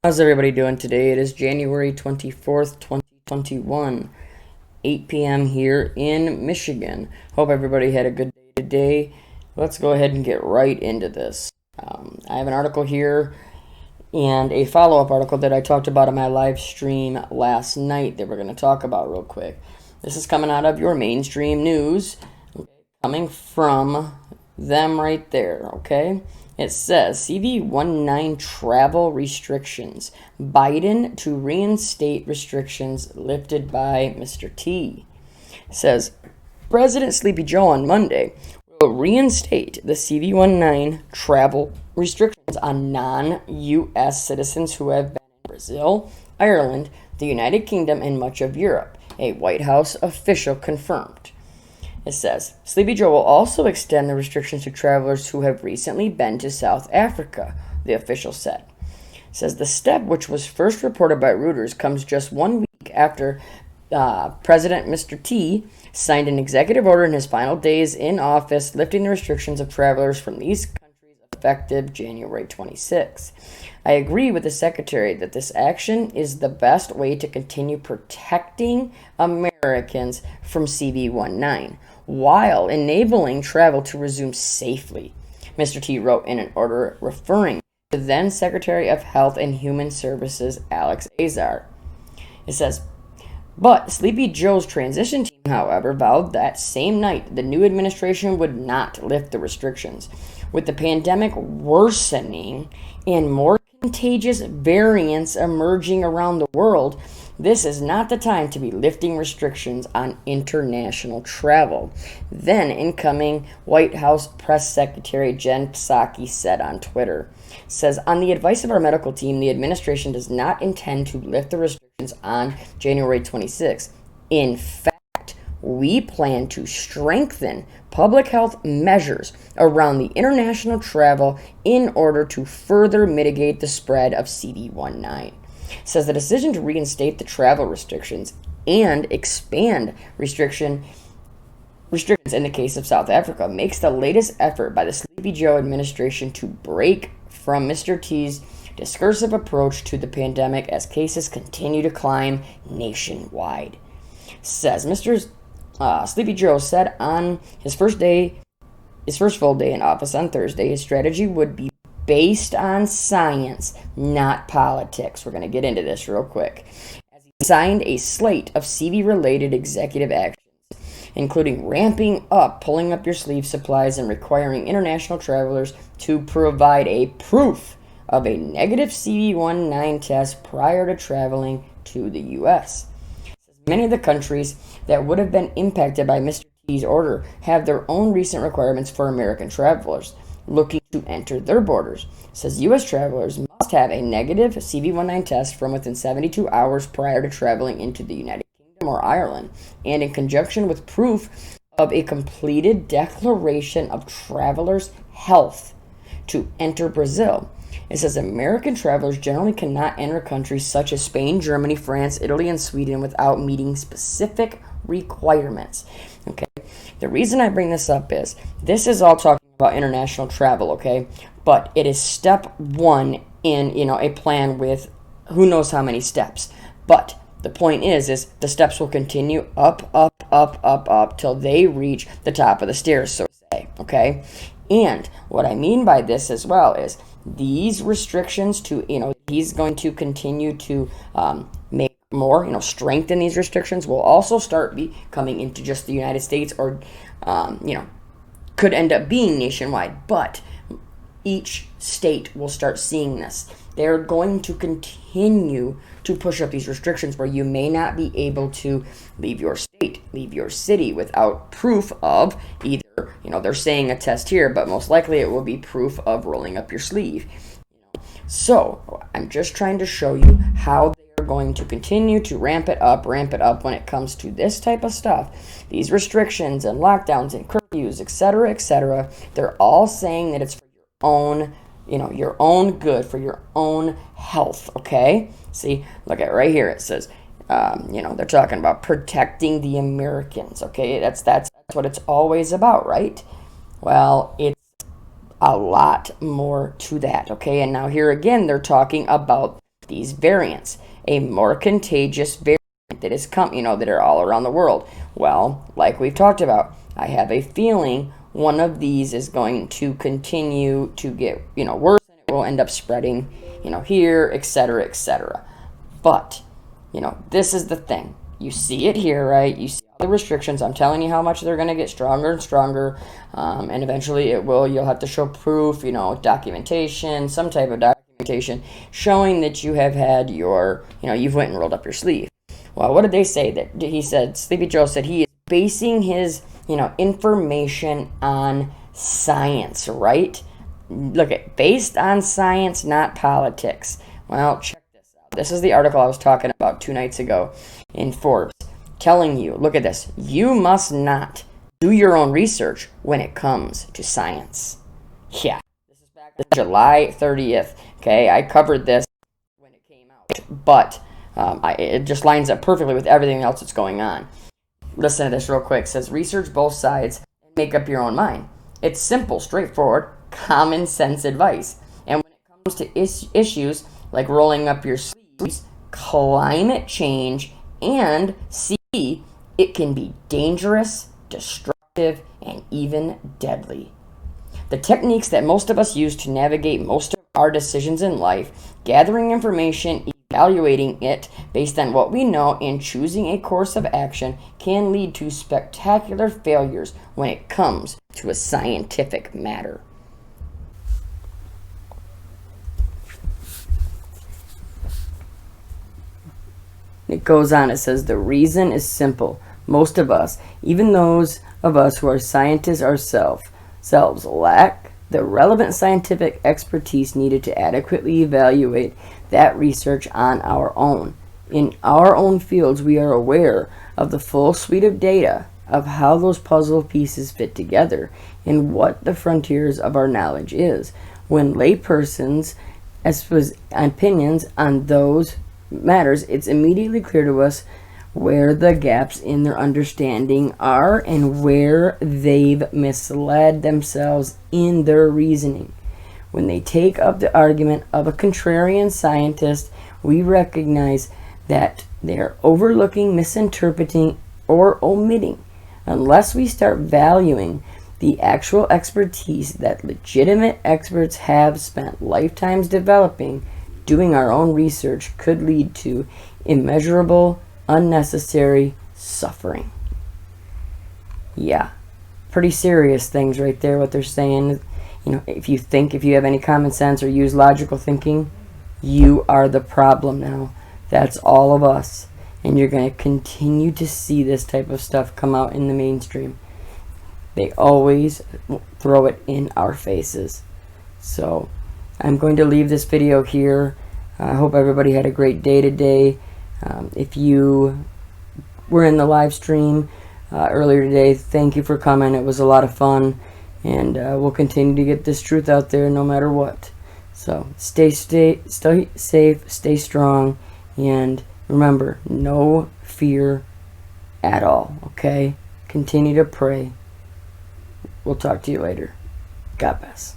How's everybody doing today? It is January 24th, 2021, 8 p.m. here in Michigan. Hope everybody had a good day today. Let's go ahead and get right into this. I have an article here and a follow-up article that I talked about on my live stream last night that we're going to talk about real quick. This is coming out of your mainstream news, coming from them right there, okay? It says CV19 travel restrictions. Biden to reinstate restrictions lifted by Mr. T. It says President Sleepy Joe on Monday will reinstate the CV19 travel restrictions on non-U.S. citizens who have been in Brazil, Ireland, the United Kingdom, and much of Europe, a White House official confirmed. It says, Sleepy Joe will also extend the restrictions to travelers who have recently been to South Africa, the official said. It says, the step, which was first reported by Reuters, comes just 1 week after President Mr. T signed an executive order in his final days in office, lifting the restrictions of travelers from these countries effective January 26. I agree with the Secretary that this action is the best way to continue protecting Americans from CV19 while enabling travel to resume safely, Mr. T wrote in an order referring to then Secretary of Health and Human Services Alex Azar. It says, but Sleepy Joe's transition team, however, vowed that same night the new administration would not lift the restrictions. With the pandemic worsening and more contagious variants emerging around the world, this is not the time to be lifting restrictions on international travel. Then incoming White House Press Secretary Jen Psaki said on Twitter, says, on the advice of our medical team, the administration does not intend to lift the restrictions on January 26. In fact, we plan to strengthen public health measures around the international travel in order to further mitigate the spread of CV19. Says the decision to reinstate the travel restrictions and expand restrictions in the case of South Africa makes the latest effort by the Sleepy Joe administration to break from Mr. T's discursive approach to the pandemic as cases continue to climb nationwide. Says Mr. Sleepy Joe said on his first full day in office on Thursday, his strategy would be based on science, not politics. We're going to get into this real quick. As he signed a slate of CV-related executive actions, including ramping up, pulling up your sleeve supplies, and requiring international travelers to provide a proof of a negative CV19 test prior to traveling to the U.S. Many of the countries that would have been impacted by Mr. T's order have their own recent requirements for American travelers looking to enter their borders. It says U.S. travelers must have a negative CV19 test from within 72 hours prior to traveling into the United Kingdom or Ireland, and in conjunction with proof of a completed declaration of travelers' health to enter Brazil. It says American travelers generally cannot enter countries such as Spain, Germany, France, Italy, and Sweden without meeting specific requirements. Okay, the reason I bring this up is this is all talking about international travel, okay? But it is step one in, a plan with who knows how many steps. But the point is the steps will continue up till they reach the top of the stairs, so to say, okay? And what I mean by this as well is these restrictions he's going to continue to make more, strengthen these restrictions will also start coming into just the United States or, could end up being nationwide, but each state will start seeing this. They're going to continue to push up these restrictions where you may not be able to leave your state, leave your city without proof of either, they're saying a test here, but most likely it will be proof of rolling up your sleeve. So I'm just trying to show you how they're going to continue to ramp it up when it comes to this type of stuff. These restrictions and lockdowns and curfews, etc., they're all saying that it's for your own, your own good, for your own health, okay? See, look at right here. It says, they're talking about protecting the Americans, okay? That's what it's always about, right? Well, it's a lot more to that, okay? And now here again, they're talking about these variants, a more contagious variant that is that are all around the world. Well, like we've talked about, I have a feeling one of these is going to continue to get, worse, and it will end up spreading, here, etc., etc. But, this is the thing. You see it here, right? You see all the restrictions. I'm telling you how much they're going to get stronger and stronger. And eventually you'll have to show proof, documentation, some type of documentation showing that you have had you've went and rolled up your sleeve. Well, what did they say? That he said, Sleepy Joe said he is basing his, information on science, right? Look at, based on science, not politics. Well, check this out. This is the article I was talking about 2 nights ago in Forbes, telling you, look at this, you must not do your own research when it comes to science. Yeah, this is back on July 30th. Okay, I covered this when it came out, but it just lines up perfectly with everything else that's going on. Listen to this real quick. It says, research both sides and make up your own mind. It's simple, straightforward, common sense advice. And when it comes to issues like rolling up your sleeves, climate change, and CE, it can be dangerous, destructive, and even deadly. The techniques that most of us use to navigate most of our decisions in life, gathering information, evaluating it based on what we know, and choosing a course of action, can lead to spectacular failures when it comes to a scientific matter. It goes on, it says, the reason is simple. Most of us, even those of us who are scientists ourselves, lack the relevant scientific expertise needed to adequately evaluate that research on our own. In our own fields, we are aware of the full suite of data of how those puzzle pieces fit together and what the frontiers of our knowledge is. When laypersons express opinions on those matters, it's immediately clear to us where the gaps in their understanding are and where they've misled themselves in their reasoning. When they take up the argument of a contrarian scientist, we recognize that they are overlooking, misinterpreting, or omitting. Unless we start valuing the actual expertise that legitimate experts have spent lifetimes developing, doing our own research could lead to immeasurable, unnecessary suffering. Yeah, pretty serious things right there, what they're saying. If you have any common sense or use logical thinking, you are the problem now. That's all of us. And you're going to continue to see this type of stuff come out in the mainstream. They always throw it in our faces. So I'm going to leave this video here. I hope everybody had a great day today. If you were in the live stream earlier today, thank you for coming. It was a lot of fun. And we'll continue to get this truth out there no matter what. So stay safe, stay strong, and remember, no fear at all, okay? Continue to pray. We'll talk to you later. God bless.